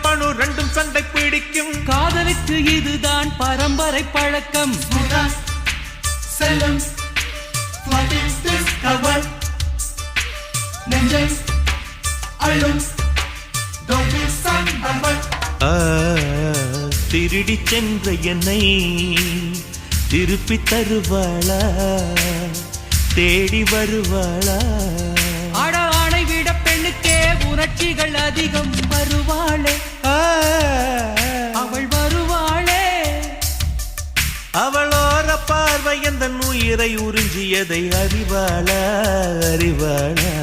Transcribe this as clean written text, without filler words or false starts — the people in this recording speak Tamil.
மனு ரெண்டும் சண்டை பிடிக்கும். காதலுக்கு இதுதான் பரம்பரை பழக்கம். செல்லும் நெஞ்சை அள்ளும் திருடி சென்ற என்னை திருப்பி தருவாளா, தேடி வருவாளா? ஆட ஆணை விட பெண்ணுக்கே உணர்ச்சிகள் அதிகம். வருவாளே அவள் வருவாளே. அவளோர பார்வை எந்த உயிரை உறிஞ்சியதை அறிவாளா அறிவாளா?